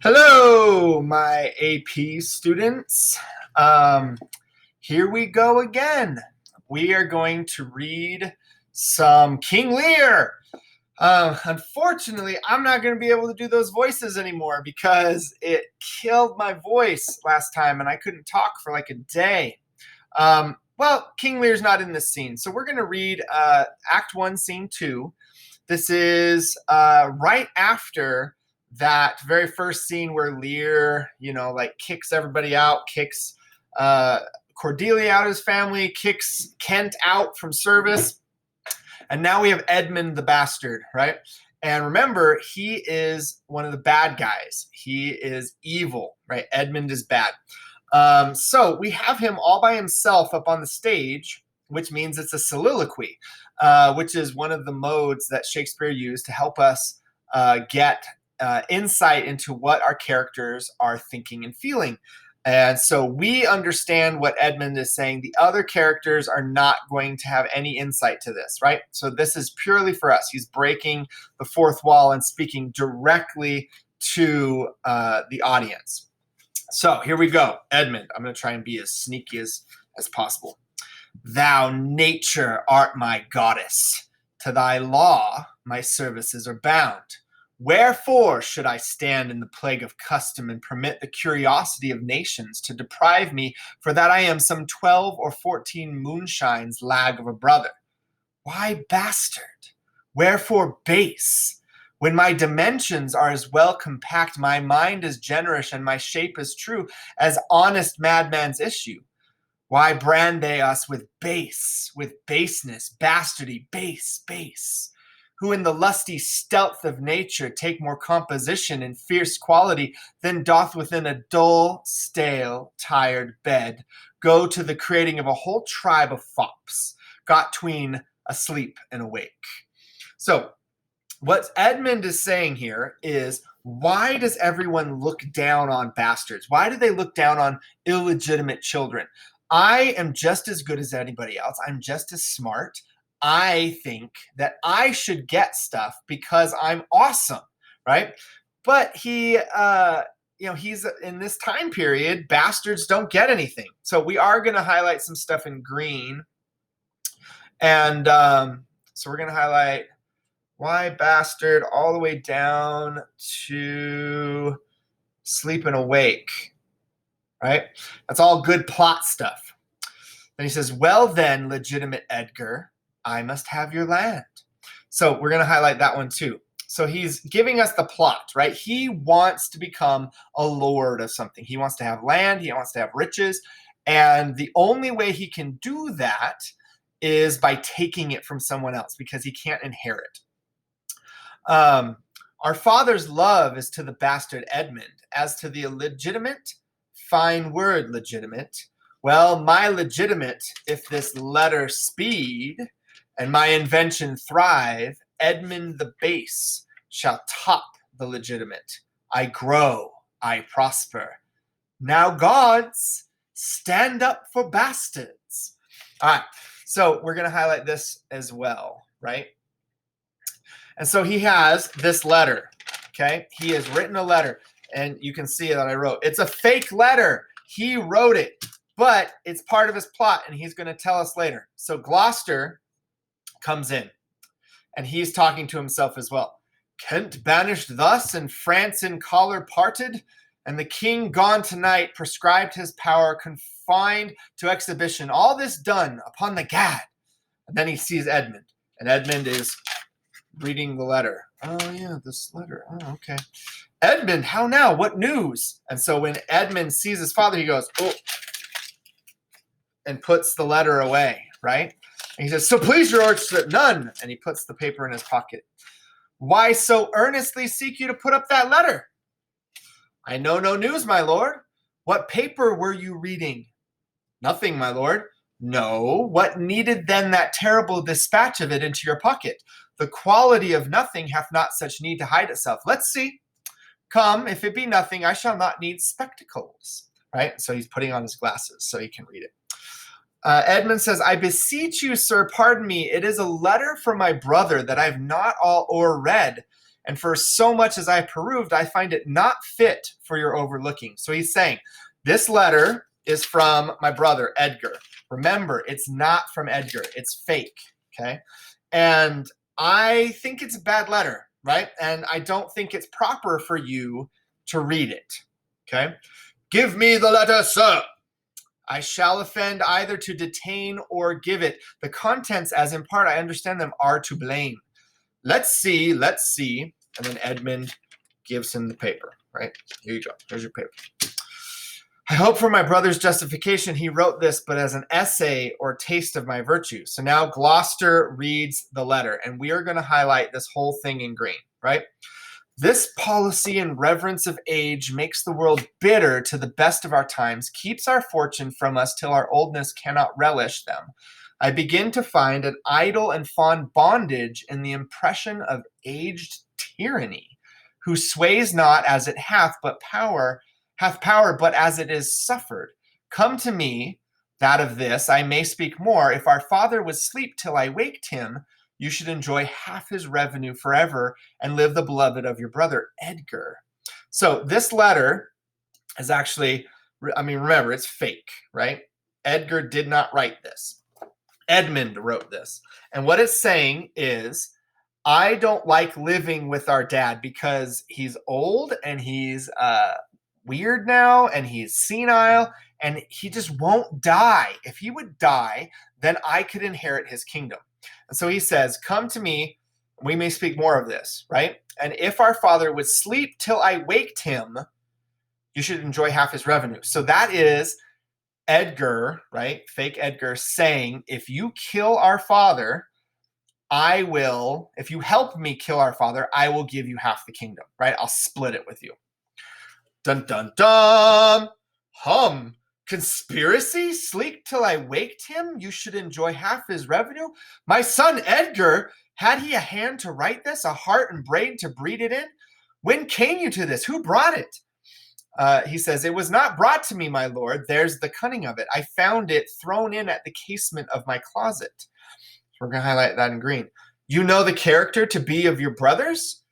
Hello, my AP students. Here we go again. We are going to read some King Lear. Unfortunately, I'm not going to be able to do those voices anymore because it killed my voice last time and I couldn't talk for like a day. Well, King Lear's not in this scene, so we're going to read Act 1, Scene 2. This is right after that very first scene where Lear, kicks everybody out, kicks Cordelia out of his family, kicks Kent out from service. And now we have Edmund the bastard, right? And remember, he is one of the bad guys. He is evil, right? Edmund is bad. So we have him all by himself up on the stage, which means it's a soliloquy, which is one of the modes that Shakespeare used to help us get insight into what our characters are thinking and feeling. And so we understand what Edmund is saying. The other characters are not going to have any insight to this, right? So this is purely for us. He's breaking the fourth wall and speaking directly to the audience. So here we go. Edmund, I'm going to try and be as sneaky as possible. Thou nature art my goddess. To thy law my services are bound. Wherefore should I stand in the plague of custom and permit the curiosity of nations to deprive me, for that I am some 12 or 14 moonshines lag of a brother? Why bastard? Wherefore base? When my dimensions are as well compact, my mind is generous, and my shape is true as honest madman's issue. Why brand they us with base, with baseness, bastardy, base? Who in the lusty stealth of nature take more composition and fierce quality than doth within a dull, stale, tired bed go to the creating of a whole tribe of fops, got tween asleep and awake. So what Edmund is saying here is, why does everyone look down on bastards? Why do they look down on illegitimate children? I am just as good as anybody else. I'm just as smart. I think that I should get stuff because I'm awesome, right? But he's in this time period, bastards don't get anything. So we are going to highlight some stuff in green. And so we're going to highlight why bastard all the way down to sleep and awake, right? That's all good plot stuff. Then he says, well then, legitimate Edgar, I must have your land. So we're going to highlight that one too. So he's giving us the plot, right? He wants to become a lord of something. He wants to have land. He wants to have riches. And the only way he can do that is by taking it from someone else, because he can't inherit. Our father's love is to the bastard Edmund. As to the illegitimate, fine word, legitimate. Well, my legitimate, if this letter speed, and my invention thrive, Edmund the base shall top the legitimate. I grow, I prosper. Now gods, stand up for bastards. All right, so we're going to highlight this as well, right? And so he has this letter, okay? He has written a letter, and you can see that I wrote. It's a fake letter. He wrote it, but it's part of his plot, and he's going to tell us later. So Gloucester comes in, and he's talking to himself as well. Kent banished thus, and France in choler parted, and the king gone tonight, prescribed his power, confined to exhibition. All this done upon the gad. And then he sees Edmund, and Edmund is reading the letter. Oh yeah, this letter. Oh, okay. Edmund, how now? What news? And so when Edmund sees his father, he goes, oh, and puts the letter away, right? And he says, so please your lordship, none. And he puts the paper in his pocket. Why so earnestly seek you to put up that letter? I know no news, my lord. What paper were you reading? Nothing, my lord. No. What needed then that terrible dispatch of it into your pocket? The quality of nothing hath not such need to hide itself. Let's see. Come, if it be nothing, I shall not need spectacles. Right? So he's putting on his glasses so he can read it. Edmund says, I beseech you, sir, pardon me. It is a letter from my brother that I have not all o'er read. and for so much as I perused, I find it not fit for your overlooking. So he's saying, this letter is from my brother, Edgar. Remember, it's not from Edgar. It's fake, okay? And I think it's a bad letter, right? And I don't think it's proper for you to read it, okay? Give me the letter, sir. I shall offend either to detain or give it. The contents, as in part I understand them, are to blame. Let's see. And then Edmund gives him the paper, right? Here you go. Here's your paper. I hope for my brother's justification he wrote this, but as an essay or taste of my virtue. So now Gloucester reads the letter, and we are going to highlight this whole thing in green, right? This policy and reverence of age makes the world bitter to the best of our times, keeps our fortune from us till our oldness cannot relish them. I begin to find an idle and fond bondage in the impression of aged tyranny, who sways not as it hath power, but as it is suffered. Come to me, that of this I may speak more. If our father would sleep till I waked him, you should enjoy half his revenue forever and live the beloved of your brother, Edgar. So this letter is actually, remember, it's fake, right? Edgar did not write this. Edmund wrote this. And what it's saying is, I don't like living with our dad because he's old and he's weird now and he's senile and he just won't die. If he would die, then I could inherit his kingdom. And so he says, come to me, we may speak more of this, right? And if our father would sleep till I waked him, you should enjoy half his revenue. So that is Edgar, right? Fake Edgar saying, if you kill our father, if you help me kill our father, I will give you half the kingdom, right? I'll split it with you. Dun, dun, dun. Conspiracy? Sleep till I waked him? You should enjoy half his revenue? My son Edgar, had he a hand to write this, a heart and brain to breed it in? When came you to this? Who brought it? He says, it was not brought to me, my lord. There's the cunning of it. I found it thrown in at the casement of my closet. So we're going to highlight that in green. You know the character to be of your brothers?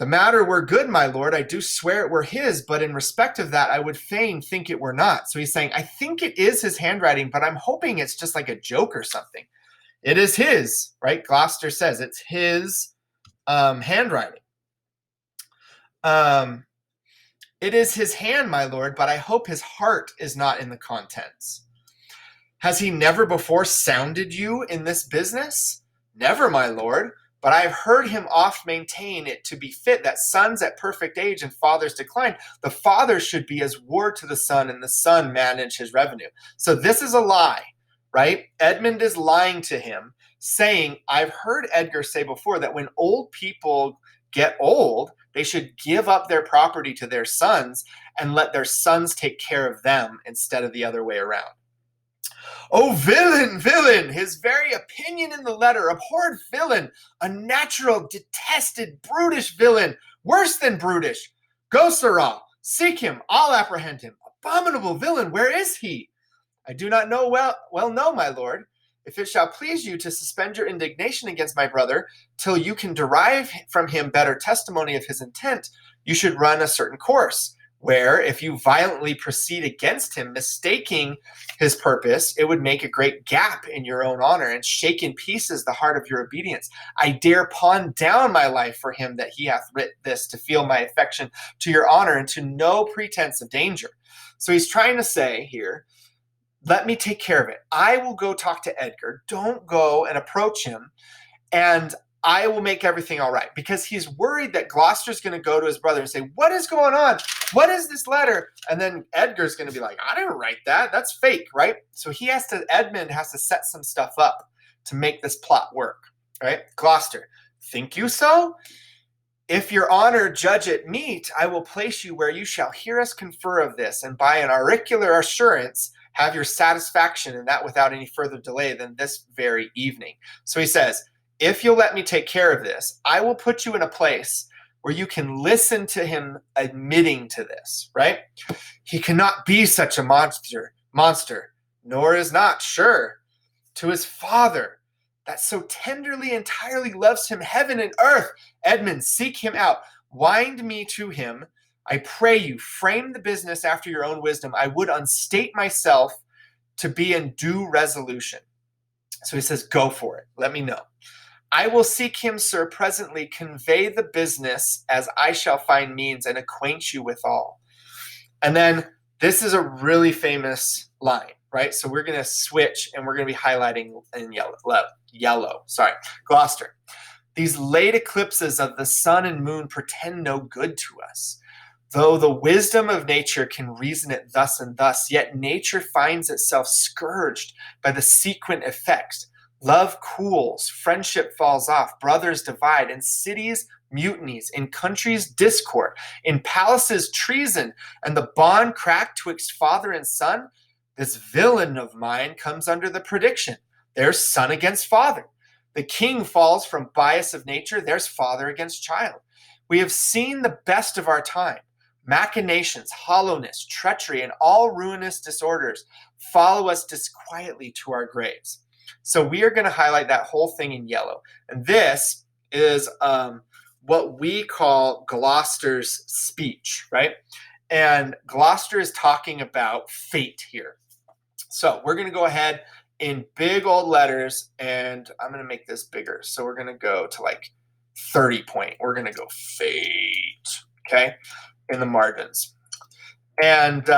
The matter were good, my lord. I do swear it were his, but in respect of that, I would fain think it were not. So he's saying, I think it is his handwriting, but I'm hoping it's just like a joke or something. It is his, right? Gloucester says it's his handwriting. It is his hand, my lord, but I hope his heart is not in the contents. Has he never before sounded you in this business? Never, my lord. But I have heard him oft maintain it to be fit that sons at perfect age and fathers decline, the father should be as ward to the son and the son manage his revenue. So this is a lie, right? Edmund is lying to him, saying, I've heard Edgar say before that when old people get old, they should give up their property to their sons and let their sons take care of them instead of the other way around. Oh, villain, his very opinion in the letter, abhorred villain, a natural, detested, brutish villain, worse than brutish. Go, sirrah, seek him, I'll apprehend him. Abominable villain, where is he? I do not know well know, my lord. If it shall please you to suspend your indignation against my brother till you can derive from him better testimony of his intent, you should run a certain course, where if you violently proceed against him, mistaking his purpose, it would make a great gap in your own honor and shake in pieces the heart of your obedience. I dare pawn down my life for him that he hath writ this to feel my affection to your honor and to no pretense of danger. So he's trying to say here, let me take care of it. I will go talk to Edgar. Don't go and approach him, and I will make everything all right, because he's worried that Gloucester's going to go to his brother and say, what is going on? What is this letter? And then Edgar's going to be like, I didn't write that. That's fake, right? So Edmund has to set some stuff up to make this plot work, right? Gloucester, think you so? If your honor judge it meet, I will place you where you shall hear us confer of this, and by an auricular assurance have your satisfaction, and that without any further delay than this very evening. So he says, if you'll let me take care of this, I will put you in a place where you can listen to him admitting to this, right? He cannot be such a monster, nor is not, sure, to his father. that so tenderly, entirely loves him, heaven and earth. Edmund, seek him out. Wind me to him. I pray you, frame the business after your own wisdom. I would unstate myself to be in due resolution. So he says, go for it. Let me know. I will seek him, sir, presently. Convey the business as I shall find means and acquaint you with all. And then this is a really famous line, right? So we're going to switch and we're going to be highlighting in yellow. Gloucester. These late eclipses of the sun and moon portend no good to us. Though the wisdom of nature can reason it thus and thus, yet nature finds itself scourged by the sequent effects. Love cools, friendship falls off, brothers divide, in cities mutinies, in countries discord, in palaces treason, and the bond cracked twixt father and son. This villain of mine comes under the prediction. There's son against father. The king falls from bias of nature. There's father against child. We have seen the best of our time. Machinations, hollowness, treachery, and all ruinous disorders follow us disquietly to our graves. So we are going to highlight that whole thing in yellow. And this is what we call Gloucester's speech, right? And Gloucester is talking about fate here. So we're going to go ahead in big old letters, and I'm going to make this bigger. So we're going to go to like 30 point. We're going to go fate, okay, in the margins. And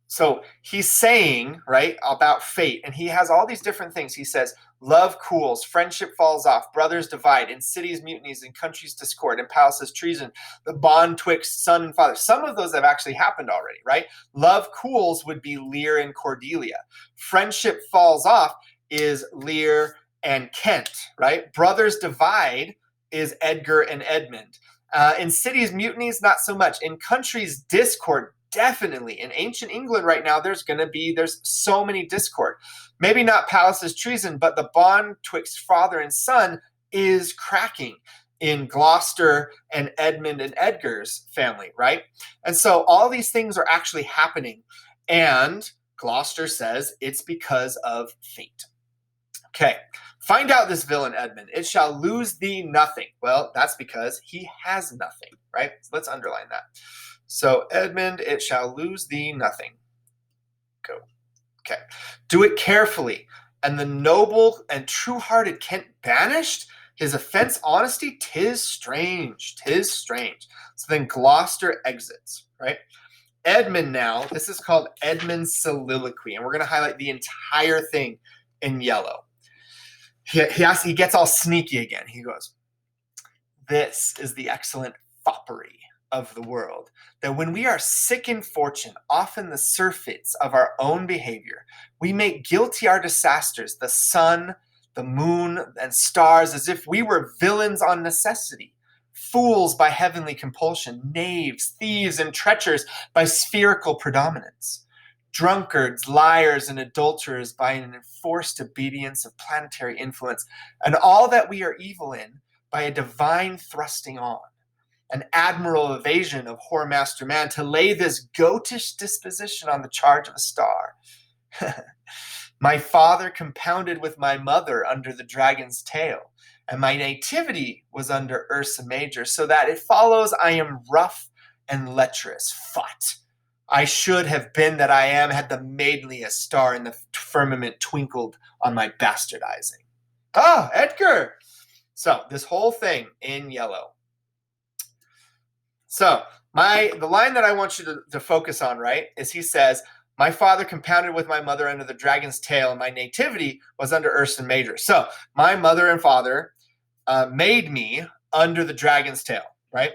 so he's saying, right, about fate, and he has all these different things. He says, love cools, friendship falls off, brothers divide, in cities mutinies, in countries discord, in palaces treason, the bond twixt son and father. Some of those have actually happened already, right? Love cools would be Lear and Cordelia. Friendship falls off is Lear and Kent, right? Brothers divide is Edgar and Edmund. In cities mutinies, not so much. In countries discord, definitely. In ancient England right now, there's so many discord. Maybe not palaces treason, but the bond twixt father and son is cracking in Gloucester and Edmund and Edgar's family, right? And so all these things are actually happening. And Gloucester says it's because of fate. Okay, find out this villain Edmund. It shall lose thee nothing. Well, that's because he has nothing, right? Let's underline that. So Edmund, it shall lose thee nothing. Go. Okay. Do it carefully. And the noble and true-hearted Kent banished? His offense honesty? 'Tis strange. 'Tis strange. So then Gloucester exits, right? Edmund now, this is called Edmund's soliloquy. And we're going to highlight the entire thing in yellow. He gets all sneaky again. He goes, this is the excellent foppery of the world, that when we are sick in fortune, often the surfeits of our own behavior, we make guilty our disasters, the sun, the moon, and stars, as if we were villains on necessity, fools by heavenly compulsion, knaves, thieves, and treacherous by spherical predominance, drunkards, liars, and adulterers by an enforced obedience of planetary influence, and all that we are evil in by a divine thrusting on, an admirable evasion of whoremaster man, to lay this goatish disposition on the charge of a star. My father compounded with my mother under the dragon's tail, and my nativity was under Ursa Major, so that it follows I am rough and lecherous. Phut! I should have been that I am, had the maidenliest star in the firmament twinkled on my bastardizing. Ah, Edgar! So this whole thing in yellow. So the line that I want you to focus on, right, is he says, my father compounded with my mother under the dragon's tail, and my nativity was under Ursa Major. So my mother and father made me under the dragon's tail, right?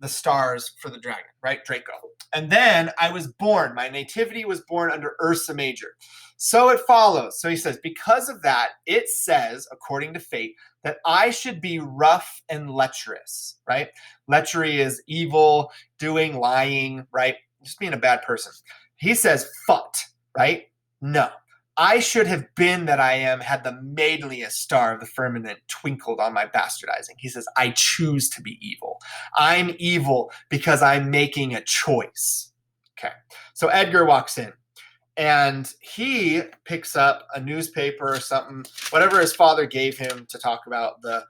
The stars for the dragon, right? Draco. And then I was born. My nativity was born under Ursa Major. So it follows. So he says, because of that, it says, according to fate, that I should be rough and lecherous, right? Lechery is evil, doing, lying, right? Just being a bad person. He says, phut, right? No. I should have been that I am, had the maidenliest star of the firmament twinkled on my bastardizing. He says, I choose to be evil. I'm evil because I'm making a choice. Okay. So Edgar walks in. And he picks up a newspaper or something, whatever his father gave him to talk about the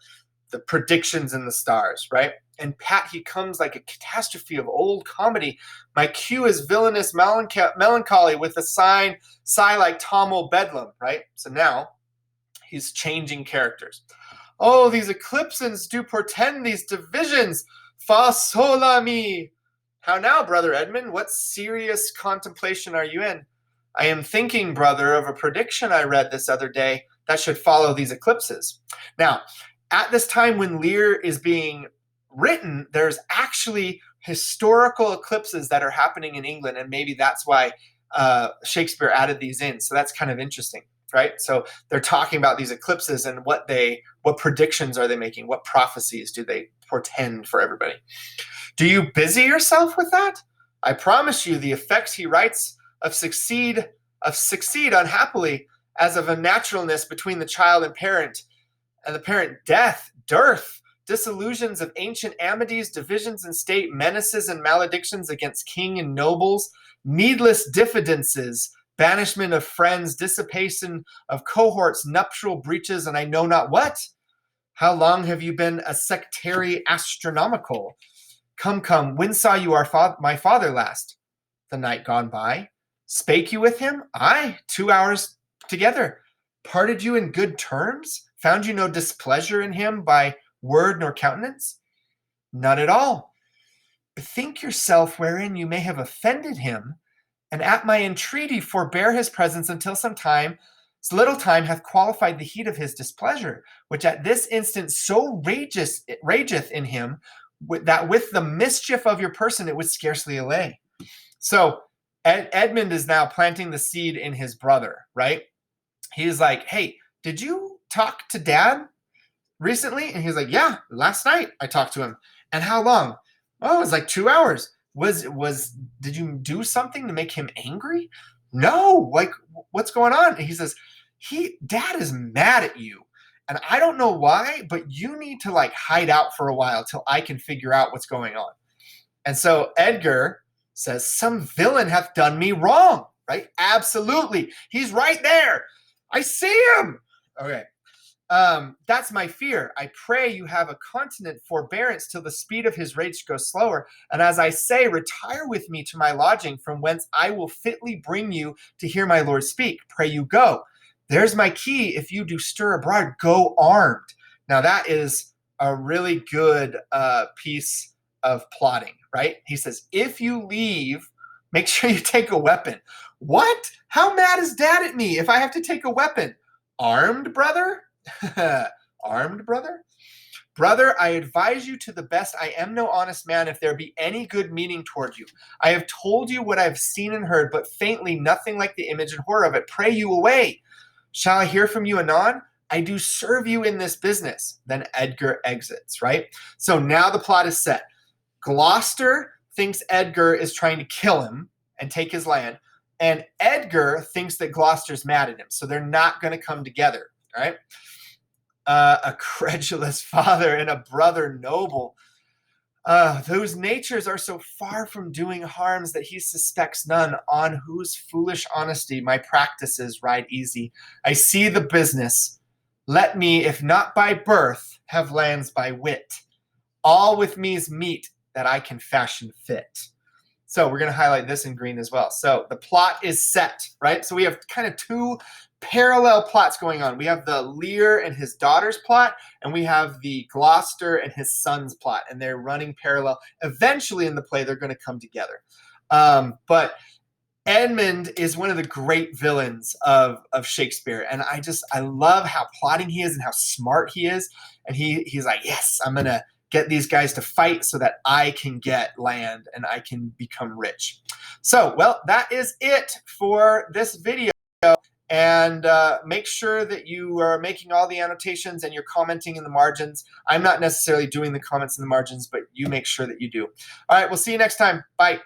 predictions in the stars, right? And Pat, he comes like a catastrophe of old comedy. My cue is villainous melancholy with a sigh like Tom O'Bedlam, right? So now he's changing characters. Oh, these eclipses do portend these divisions. Fa sola mi. How now, Brother Edmund? What serious contemplation are you in? I am thinking, brother, of a prediction I read this other day that should follow these eclipses. Now, at this time when Lear is being written, there's actually historical eclipses that are happening in England, and maybe that's why Shakespeare added these in. So that's kind of interesting, right? So they're talking about these eclipses and what predictions are they making? What prophecies do they portend for everybody? Do you busy yourself with that? I promise you the effects he writes of succeed unhappily as of a naturalness between the child and the parent death, dearth, disillusions of ancient amities, divisions in state, menaces and maledictions against king and nobles, needless diffidences, banishment of friends, dissipation of cohorts, nuptial breaches, and I know not what. How long have you been a sectary astronomical? Come, when saw you my father last? The night gone by. Spake you with him? Aye, 2 hours together. Parted you in good terms? Found you no displeasure in him by word nor countenance? None at all. Bethink yourself wherein you may have offended him, and at my entreaty forbear his presence until some little time hath qualified the heat of his displeasure, which at this instant so rageth in him, that with the mischief of your person it would scarcely allay. So Edmund is now planting the seed in his brother, right? He's like, hey, did you talk to Dad recently? And he's like, yeah, last night I talked to him. And how long? Oh, it was like 2 hours. Did you do something to make him angry? No, like, what's going on? And he says, Dad is mad at you. And I don't know why, but you need to like hide out for a while till I can figure out what's going on. And so Edgar says, some villain hath done me wrong, right? Absolutely. He's right there. I see him. Okay. That's my fear. I pray you have a continent forbearance till the speed of his rage goes slower. And as I say, retire with me to my lodging, from whence I will fitly bring you to hear my lord speak. Pray you go. There's my key. If you do stir abroad, go armed. Now that is a really good piece of plotting, right? He says, if you leave, make sure you take a weapon. What? How mad is Dad at me if I have to take a weapon? Armed, brother? Armed, brother? Brother, I advise you to the best. I am no honest man, if there be any good meaning toward you. I have told you what I have seen and heard, but faintly, nothing like the image and horror of it. Pray you away. Shall I hear from you anon? I do serve you in this business. Then Edgar exits, right? So now the plot is set. Gloucester thinks Edgar is trying to kill him and take his land, and Edgar thinks that Gloucester's mad at him, so they're not going to come together, right? A credulous father and a brother noble, whose natures are so far from doing harms that he suspects none, on whose foolish honesty my practices ride easy. I see the business. Let me, if not by birth, have lands by wit. All with me's meet that I can fashion fit. So we're going to highlight this in green as well. So the plot is set, right? So we have kind of two parallel plots going on. We have the Lear and his daughter's plot, and we have the Gloucester and his son's plot, and they're running parallel. Eventually in the play, they're going to come together. But Edmund is one of the great villains of Shakespeare, and I love how plotting he is and how smart he is. And he's like, yes, I'm going to get these guys to fight so that I can get land and I can become rich. So, well, that is it for this video. And make sure that you are making all the annotations and you're commenting in the margins. I'm not necessarily doing the comments in the margins, but you make sure that you do. All right, we'll see you next time. Bye.